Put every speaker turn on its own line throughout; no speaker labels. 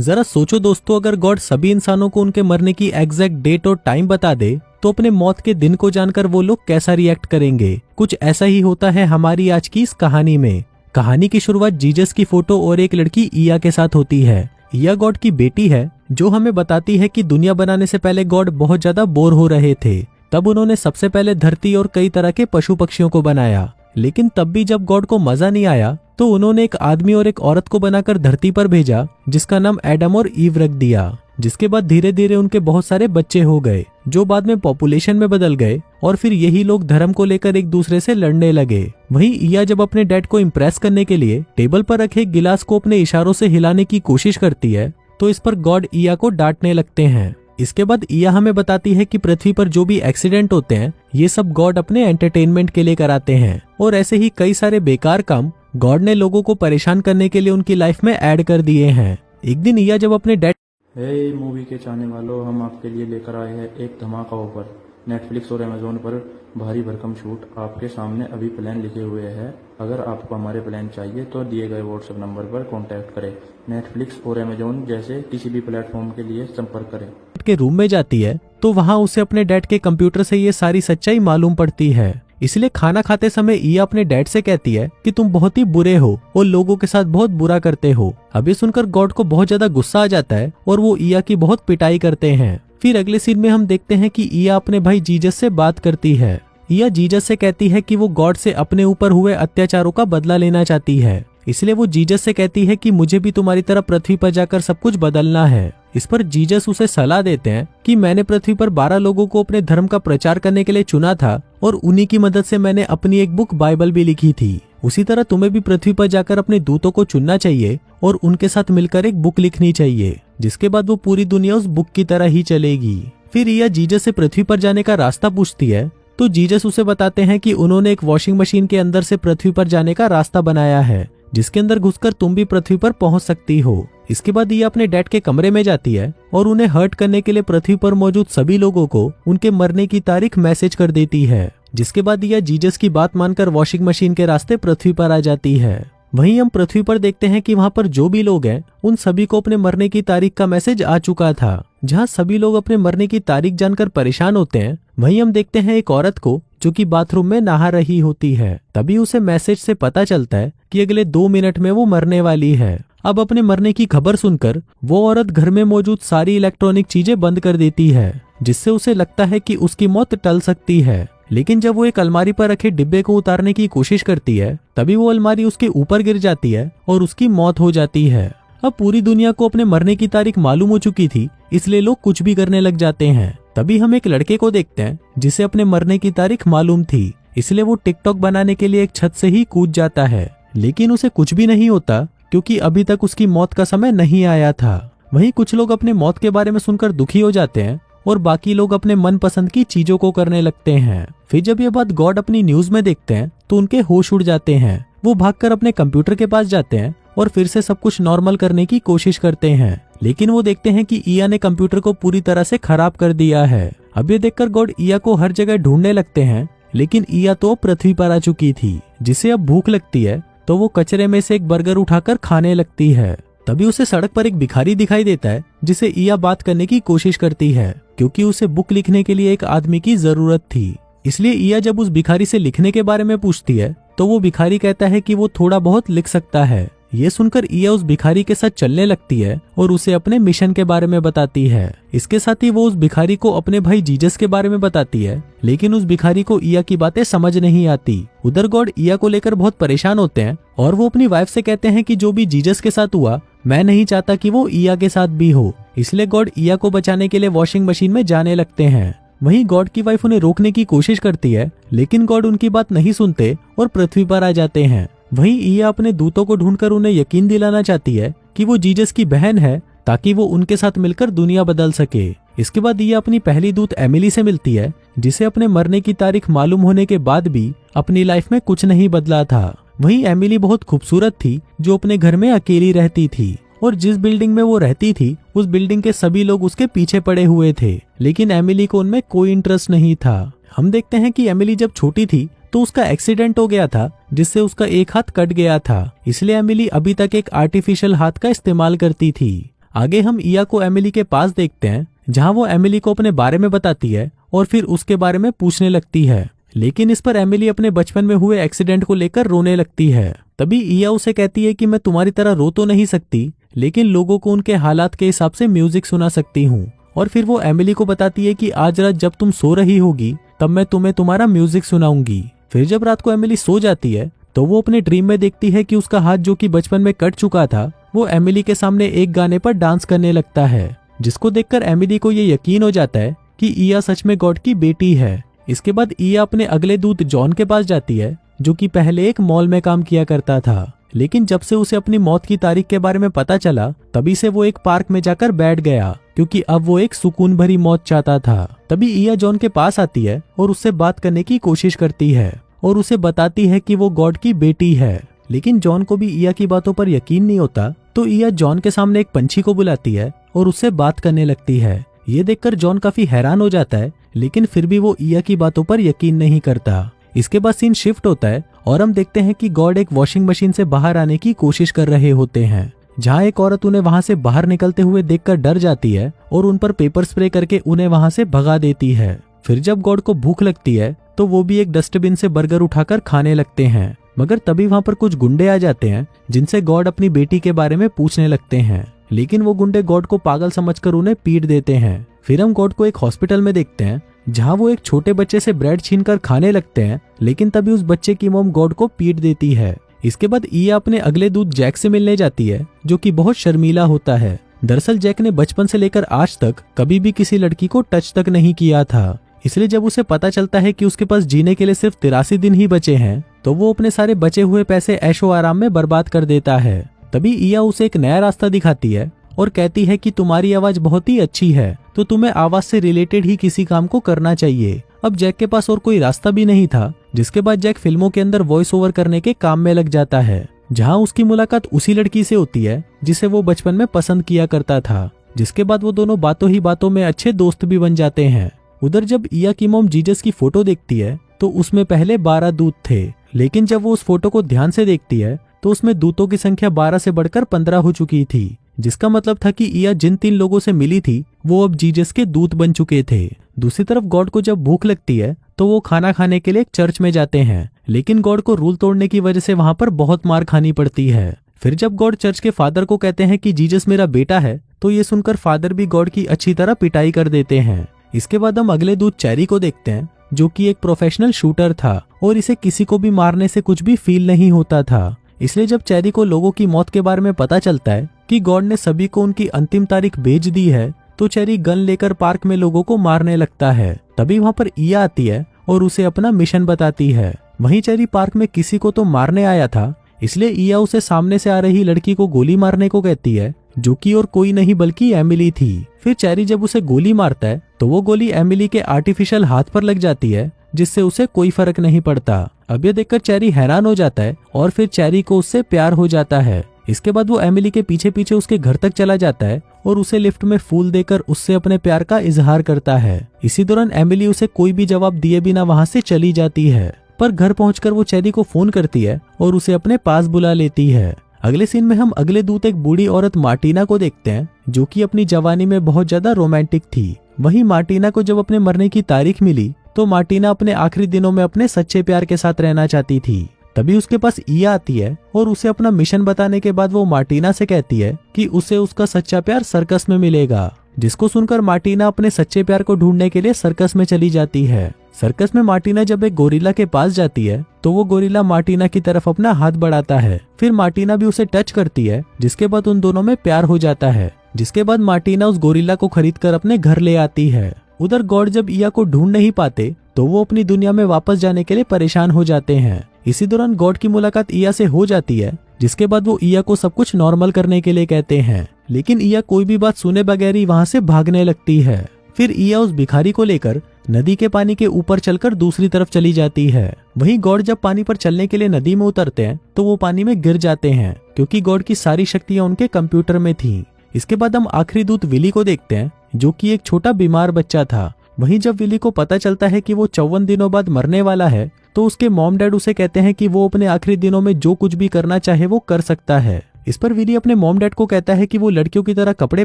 जरा सोचो दोस्तों, अगर गॉड सभी इंसानों को उनके मरने की एग्जैक्ट डेट और टाइम बता दे तो अपने मौत के दिन को जानकर वो लोग कैसा रिएक्ट करेंगे। कुछ ऐसा ही होता है हमारी आज की इस कहानी में। कहानी की शुरुआत जीसस की फोटो और एक लड़की इया के साथ होती है। इया गॉड की बेटी है जो हमें बताती है कि दुनिया बनाने से पहले गॉड बहुत ज्यादा बोर हो रहे थे। तब उन्होंने सबसे पहले धरती और कई तरह के पशु पक्षियों को बनाया। लेकिन तब भी जब गॉड को मजा नहीं आया तो उन्होंने एक आदमी और एक औरत को बनाकर धरती पर भेजा जिसका नाम एडम और ईव रख दिया। जिसके बाद धीरे धीरे उनके बहुत सारे बच्चे हो गए जो बाद में पॉपुलेशन में बदल गए और फिर यही लोग धर्म को लेकर एक दूसरे से लड़ने लगे। वहीं इया जब अपने डैड को इम्प्रेस करने के लिए टेबल पर रखे गिलास को अपने इशारों से हिलाने की कोशिश करती है तो इस पर गॉड इया को डांटने लगते हैं। इसके बाद इया हमें बताती है कि पृथ्वी पर जो भी एक्सीडेंट होते हैं ये सब गॉड अपने एंटरटेनमेंट के लिए कराते हैं और ऐसे ही कई सारे बेकार काम गॉड ने लोगों को परेशान करने के लिए उनकी लाइफ में ऐड कर दिए हैं। एक दिन इया जब अपने डैड
मूवी के चाहने वालों, हम आपके लिए लेकर आए हैं एक धमाका ऑफर। नेटफ्लिक्स और अमेजोन पर भारी भरकम छूट आपके सामने अभी प्लान लिखे हुए हैं। अगर आपको हमारे प्लान चाहिए तो दिए गए व्हाट्सएप नंबर पर कांटेक्ट करें। नेटफ्लिक्स और अमेजोन जैसे किसी भी प्लेटफॉर्म के लिए संपर्क करें।
के रूम में जाती है तो वहाँ उसे अपने डैड के कंप्यूटर से ये सारी सच्चाई मालूम पड़ती है। इसलिए खाना खाते समय इया अपने डैड से कहती है कि तुम बहुत ही बुरे हो और लोगों के साथ बहुत बुरा करते हो। अब ये सुनकर गॉड को बहुत ज्यादा गुस्सा आ जाता है और वो इया की बहुत पिटाई करते हैं। फिर अगले सीन में हम देखते हैं कि इया अपने भाई जीसस से बात करती है। इया जीसस से कहती है कि वो गॉड से अपने ऊपर हुए अत्याचारों का बदला लेना चाहती है। इसलिए वो जीसस से कहती है कि मुझे भी तुम्हारी तरह पृथ्वी पर जाकर सब कुछ बदलना है। इस पर जीसस उसे सलाह देते हैं कि मैंने पृथ्वी पर 12 लोगों को अपने धर्म का प्रचार करने के लिए चुना था और उन्हीं की मदद से मैंने अपनी एक बुक बाइबल भी लिखी थी। उसी तरह तुम्हें भी पृथ्वी पर जाकर अपने दूतों को चुनना चाहिए और उनके साथ मिलकर एक बुक लिखनी चाहिए, जिसके बाद वो पूरी दुनिया उस बुक की तरह ही चलेगी। फिर इया जीसस से पृथ्वी पर जाने का रास्ता पूछती है तो जीसस उसे बताते हैं कि उन्होंने एक वॉशिंग मशीन के अंदर से पृथ्वी पर जाने का रास्ता बनाया है जिसके अंदर घुसकर तुम भी पृथ्वी पर पहुंच सकती हो। इसके बाद ये अपने डैड के कमरे में जाती है और उन्हें हर्ट करने के लिए पृथ्वी पर मौजूद सभी लोगों को उनके मरने की तारीख मैसेज कर देती है। जिसके बाद यह जीसस की बात मानकर वॉशिंग मशीन के रास्ते पृथ्वी पर आ जाती है। वहीं हम पृथ्वी पर देखते हैं कि वहां पर जो भी लोग हैं उन सभी को अपने मरने की तारीख का मैसेज आ चुका था। जहां सभी लोग अपने मरने की तारीख जानकर परेशान होते हैं वहीं हम देखते हैं एक औरत को जो कि बाथरूम में नहा रही होती है। तभी उसे मैसेज से पता चलता है कि अगले 2 मिनट में वो मरने वाली है। अब अपने मरने की खबर सुनकर वो औरत घर में मौजूद सारी इलेक्ट्रॉनिक चीजें बंद कर देती है जिससे उसे लगता है कि उसकी मौत टल सकती है। लेकिन जब वो एक अलमारी पर रखे डिब्बे को उतारने की कोशिश करती है तभी वो अलमारी उसके ऊपर गिर जाती है और उसकी मौत हो जाती है। अब पूरी दुनिया को अपने मरने की तारीख मालूम हो चुकी थी इसलिए लोग कुछ भी करने लग जाते हैं। तभी हम एक लड़के को देखते हैं जिसे अपने मरने की तारीख मालूम थी इसलिए वो टिकटॉक बनाने के लिए एक छत से ही कूद जाता है। लेकिन उसे कुछ भी नहीं होता क्योंकि अभी तक उसकी मौत का समय नहीं आया था। वहीं कुछ लोग अपने मौत के बारे में सुनकर दुखी हो जाते हैं और बाकी लोग अपने मनपसंद की चीजों को करने लगते हैं। फिर जब ये बात गॉड अपनी न्यूज में देखते हैं तो उनके होश उड़ जाते हैं। वो भागकर अपने कंप्यूटर के पास जाते हैं और फिर से सब कुछ नॉर्मल करने की कोशिश करते हैं। लेकिन वो देखते हैं कि इया ने कंप्यूटर को पूरी तरह से खराब कर दिया है। अब ये देखकर गॉड इया को हर जगह ढूंढने लगते हैं लेकिन इया तो पृथ्वी पर आ चुकी थी। जिसे अब भूख लगती है तो वो कचरे में से एक बर्गर उठाकर खाने लगती है। तभी उसे सड़क पर एक भिखारी दिखाई देता है जिसे इया बात करने की कोशिश करती है क्योंकि उसे बुक लिखने के लिए एक आदमी की जरूरत थी। इसलिए इया जब उस भिखारी से लिखने के बारे में पूछती है तो वो भिखारी कहता है कि वो थोड़ा बहुत लिख सकता है। ये सुनकर इया उस भिखारी के साथ चलने लगती है और उसे अपने मिशन के बारे में बताती है। इसके साथ ही वो उस भिखारी को अपने भाई जीसस के बारे में बताती है लेकिन उस भिखारी को इया की बातें समझ नहीं आती। उधर गॉड इया को लेकर बहुत परेशान होते हैं और वो अपनी वाइफ से कहते हैं कि जो भी जीसस के साथ हुआ मैं नहीं चाहता कि वो इया के साथ भी हो। इसलिए गॉड इया को बचाने के लिए वॉशिंग मशीन में जाने लगते हैं। वहीं गॉड की वाइफ उन्हें रोकने की कोशिश करती है लेकिन गॉड उनकी बात नहीं सुनते और पृथ्वी पर आ जाते हैं। वहीं इया अपने दूतों को ढूंढकर उन्हें यकीन दिलाना चाहती है कि वो जीसस की बहन है ताकि वो उनके साथ मिलकर दुनिया बदल सके। इसके बाद इया अपनी पहली दूत एमिली से मिलती है जिसे अपने मरने की तारीख मालूम होने के बाद भी अपनी लाइफ में कुछ नहीं बदला था। वहीं एमिली बहुत खूबसूरत थी जो अपने घर में अकेली रहती थी और जिस बिल्डिंग में वो रहती थी उस बिल्डिंग के सभी लोग उसके पीछे पड़े हुए थे लेकिन एमिली को उनमें कोई इंटरेस्ट नहीं था। हम देखते हैं कि एमिली जब छोटी थी तो उसका एक्सीडेंट हो गया था जिससे उसका एक हाथ कट गया था। इसलिए एमिली अभी तक एक आर्टिफिशियल हाथ का इस्तेमाल करती थी। आगे हम ईया को एमिली के पास देखते हैं, जहां वो एमिली को अपने बारे में बताती है और फिर उसके बारे में पूछने लगती है। लेकिन इस पर एमिली अपने बचपन में हुए एक्सीडेंट को लेकर रोने लगती है। तभी ईया उसे कहती है कि मैं तुम्हारी तरह रो तो नहीं सकती, लेकिन लोगों को उनके हालात के हिसाब से म्यूजिक सुना सकती हूँ। और फिर वो एमिली को बताती है कि आज रात जब तुम सो रही होगी तब मैं तुम्हें तुम्हारा म्यूजिक सुनाऊंगी। फिर जब रात को एमिली सो जाती है तो वो अपने ड्रीम में देखती है कि उसका हाथ जो कि बचपन में कट चुका था वो एमिली के सामने एक गाने पर डांस करने लगता है, जिसको देखकर एमिली को ये यकीन हो जाता है कि ईया सच में गॉड की बेटी है। इसके बाद ईया अपने अगले दूत जॉन के पास जाती है, जो कि पहले एक मॉल में काम किया करता था, लेकिन जब से उसे अपनी मौत की तारीख के बारे में पता चला तभी से वो एक पार्क में जाकर बैठ गया, क्योंकि अब वो एक सुकून भरी मौत चाहता था। तभी ईया जॉन के पास आती है और उससे बात करने की कोशिश करती है और उसे बताती है कि वो गॉड की बेटी है। लेकिन जॉन को भी ईया की बातों पर यकीन नहीं होता, तो ईया जॉन के सामने एक पंछी को बुलाती है और उससे बात करने लगती है। ये देखकर जॉन काफी हैरान हो जाता है, लेकिन फिर भी वो ईया की बातों पर यकीन नहीं करता। इसके बाद सीन शिफ्ट होता है और हम देखते हैं कि गॉड एक वॉशिंग मशीन से बाहर आने की कोशिश कर रहे होते हैं, जहाँ एक औरत उन्हें वहां से बाहर निकलते हुए देखकर डर जाती है और उन पर पेपर स्प्रे करके उन्हें वहां से भगा देती है। फिर जब गॉड को भूख लगती है तो वो भी एक डस्टबिन से बर्गर उठाकर खाने लगते हैं, मगर तभी वहां पर कुछ गुंडे आ जाते हैं जिनसे गॉड अपनी बेटी के बारे में पूछने लगते हैं। लेकिन वो गुंडे गॉड को पागल समझकर उन्हें पीट देते हैं। फिर हम गॉड को एक हॉस्पिटल में देखते हैं, जहां वो एक छोटे बच्चे से ब्रेड छीनकर खाने लगते हैं, लेकिन तभी उस बच्चे की मॉम गॉड को पीट देती है। इसके बाद ईया अपने अगले दूत जैक से मिलने जाती है, जो कि बहुत शर्मीला होता है। दरअसल जैक ने बचपन से लेकर आज तक कभी भी किसी लड़की को टच तक नहीं किया था, इसलिए जब उसे पता चलता है कि उसके पास जीने के लिए सिर्फ 83 दिन ही बचे हैं, तो वो अपने सारे बचे हुए पैसे ऐशो आराम में बर्बाद कर देता है। तभी ईया उसे एक नया रास्ता दिखाती है और कहती है कि तुम्हारी आवाज बहुत ही अच्छी है, तो तुम्हें आवाज से रिलेटेड ही किसी काम को करना चाहिए। अब जैक के पास और कोई रास्ता भी नहीं था, जिसके बाद जैक फिल्मों के अंदर वॉइस ओवर करने के काम में लग जाता है, जहां उसकी मुलाकात उसी लड़की से होती है जिसे वो बचपन में पसंद किया करता था। जिसके बाद वो दोनों बातों ही बातों में अच्छे दोस्त भी बन जाते हैं। उधर जब ईया की मॉम जीसस की फोटो देखती है तो उसमें पहले 12 दूत थे, लेकिन जब वो उस फोटो को ध्यान से देखती है तो उसमें दूतों की संख्या 12 से बढ़कर 15 हो चुकी थी, जिसका मतलब था कि ईया जिन 3 लोगों से मिली थी वो अब जीसस के दूत बन चुके थे। दूसरी तरफ गॉड को जब भूख लगती है तो वो खाना खाने के लिए एक चर्च में जाते हैं, लेकिन गॉड को रूल तोड़ने की वजह से वहां पर बहुत मार खानी पड़ती है। फिर जब गॉड चर्च के फादर को कहते हैं कि जीसस मेरा बेटा है, तो ये सुनकर फादर भी गॉड की अच्छी तरह पिटाई कर देते हैं। इसके बाद हम अगले दूत चेरी को देखते हैं, जो कि एक प्रोफेशनल शूटर था और इसे किसी को भी मारने से कुछ भी फील नहीं होता था। इसलिए जब चेरी को लोगों की मौत के बारे में पता चलता है कि गॉड ने सभी को उनकी अंतिम तारीख भेज दी है, तो चेरी गन लेकर पार्क में लोगों को मारने लगता है। तभी वहां पर ईया आती है और उसे अपना मिशन बताती है। वहीं चेरी पार्क में किसी को तो मारने आया था, इसलिए ईया उसे सामने से आ रही लड़की को गोली मारने को कहती है, जो कि और कोई नहीं बल्कि एमिली थी। फिर चेरी जब उसे गोली मारता है तो वो गोली एमिली के आर्टिफिशियल हाथ पर लग जाती है, जिससे उसे कोई फर्क नहीं पड़ता। अब ये देखकर चेरी हैरान हो जाता है और फिर चेरी को उससे प्यार हो जाता है। इसके बाद वो एमिली के पीछे पीछे उसके घर तक चला जाता है और उसे लिफ्ट में फूल देकर उससे अपने प्यार का इजहार करता है। इसी दौरान एमिली उसे कोई भी जवाब दिए बिना वहां से चली जाती है, पर घर पहुंचकर वो चेरी को फोन करती है और उसे अपने पास बुला लेती है। अगले सीन में हम अगले दूत एक बूढ़ी औरत मार्टिना को देखते हैं, जो कि अपनी जवानी में बहुत ज्यादा रोमांटिक थी। वहीं मार्टिना को जब अपने मरने की तारीख मिली तो मार्टिना अपने आखिरी दिनों में अपने सच्चे प्यार के साथ रहना चाहती थी। तभी उसके पास ईया आती है और उसे अपना मिशन बताने के बाद वो मार्टिना से कहती है कि उसे उसका सच्चा प्यार सर्कस में मिलेगा, जिसको सुनकर मार्टिना अपने सच्चे प्यार को ढूंढने के लिए सर्कस में चली जाती है। सर्कस में मार्टिना जब एक गोरिल्ला के पास जाती है तो वो गोरिल्ला मार्टिना की तरफ अपना हाथ बढ़ाता है। फिर मार्टिना भी उसे टच करती है, जिसके बाद उन दोनों में प्यार हो जाता है। जिसके बाद मार्टिना उस गोरिल्ला को खरीदकर अपने घर ले आती है। उधर गॉड जब ईया को ढूंढ नहीं पाते तो वो अपनी दुनिया में वापस जाने के लिए परेशान हो जाते हैं। इसी दौरान गॉड की मुलाकात ईया से हो जाती है, जिसके बाद वो ईया को सब कुछ नॉर्मल करने के लिए कहते हैं, लेकिन ईया कोई भी बात सुने बगैर ही वहां से भागने लगती है। फिर ईया उस भिखारी को लेकर नदी के पानी के ऊपर चलकर दूसरी तरफ चली जाती है। वहीं गॉड जब पानी पर चलने के लिए नदी में उतरते हैं तो वो पानी में गिर जाते हैं, क्योंकि गॉड की सारी शक्तियां उनके कंप्यूटर में थी। इसके बाद हम आखिरी दूत विली को देखते हैं, जो कि एक छोटा बीमार बच्चा था। वहीं जब विली को पता चलता है कि वो 54 दिनों बाद मरने वाला है, तो उसके मॉम डैड उसे कहते हैं कि वो अपने आखिरी दिनों में जो कुछ भी करना चाहे वो कर सकता है। इस पर विली अपने मॉम डैड को कहता है कि वो लड़कियों की तरह कपड़े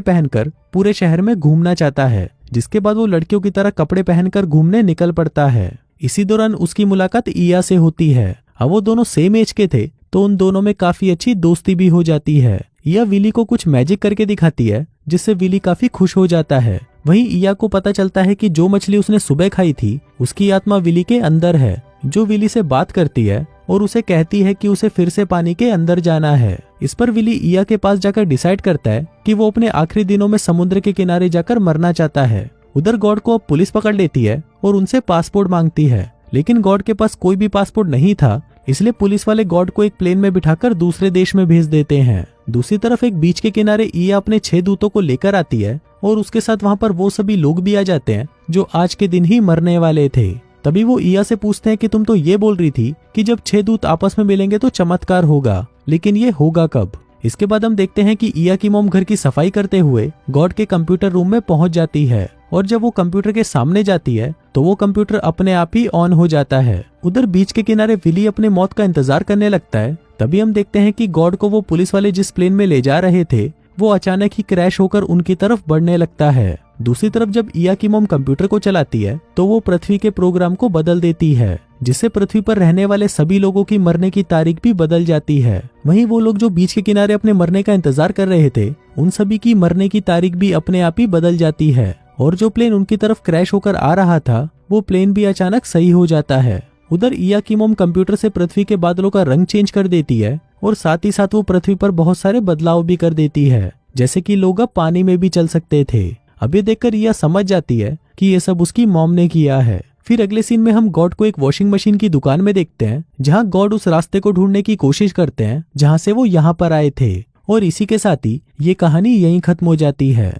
पहनकर पूरे शहर में घूमना चाहता है, जिसके बाद वो लड़कियों की तरह कपड़े पहनकर घूमने निकल पड़ता है। इसी दौरान उसकी मुलाकात इया से होती है। अब वो दोनों सेम एज के थे तो उन दोनों में काफी अच्छी दोस्ती भी हो जाती है। इया विली को कुछ मैजिक करके दिखाती है जिससे विली काफी खुश हो जाता है। वहीं इया को पता चलता है कि जो मछली उसने सुबह खाई थी उसकी आत्मा विली के अंदर है, जो विली से बात करती है और उसे कहती है कि उसे फिर से पानी के अंदर जाना है। इस पर विली इया के पास जाकर डिसाइड करता है कि वो अपने आखिरी दिनों में समुद्र के किनारे जाकर मरना चाहता है। उधर गॉड को अब पुलिस पकड़ लेती है और उनसे पासपोर्ट मांगती है, लेकिन गॉड के पास कोई भी पासपोर्ट नहीं था, इसलिए पुलिस वाले गॉड को एक प्लेन में बिठाकर दूसरे देश में भेज देते हैं। दूसरी तरफ एक बीच के किनारे इया अपने 6 दूतों को लेकर आती है और उसके साथ वहां पर वो सभी लोग भी आ जाते हैं जो आज के दिन ही मरने वाले थे। तभी वो इया से पूछते हैं कि तुम तो ये बोल रही थी कि जब 6 दूत आपस में मिलेंगे तो चमत्कार होगा, लेकिन ये होगा कब? इसके बाद हम देखते हैं कि इया की मॉम घर की सफाई करते हुए गॉड के कंप्यूटर रूम में पहुंच जाती है और जब वो कंप्यूटर के सामने जाती है तो वो कंप्यूटर अपने आप ही ऑन हो जाता है। उधर बीच के किनारे विली अपने मौत का इंतजार करने लगता है। तभी हम देखते हैं कि गॉड को वो पुलिस वाले जिस प्लेन में ले जा रहे थे वो अचानक ही क्रैश होकर उनकी तरफ बढ़ने लगता है। दूसरी तरफ जब इया की मॉम कंप्यूटर को चलाती है तो वो पृथ्वी के प्रोग्राम को बदल देती है, जिससे पृथ्वी पर रहने वाले सभी लोगों की मरने की तारीख भी बदल जाती है। वहीं वो लोग जो बीच के किनारे अपने मरने का इंतजार कर रहे थे उन सभी की मरने की तारीख भी अपने आप ही बदल जाती है और जो प्लेन उनकी तरफ क्रैश होकर आ रहा था वो प्लेन भी अचानक सही हो जाता है। उधर इया की मॉम कंप्यूटर से पृथ्वी के बादलों का रंग चेंज कर देती है और साथ ही साथ वो पृथ्वी पर बहुत सारे बदलाव भी कर देती है, जैसे कि लोग अब पानी में भी चल सकते थे। अब ये देखकर इया समझ जाती है कि ये सब उसकी मॉम ने किया है। फिर अगले सीन में हम गॉड को एक वॉशिंग मशीन की दुकान में देखते हैं जहां गॉड उस रास्ते को ढूंढने की कोशिश करते हैं जहां से वो यहाँ पर आए थे। और इसी के साथ ही ये कहानी यहीं खत्म हो जाती है।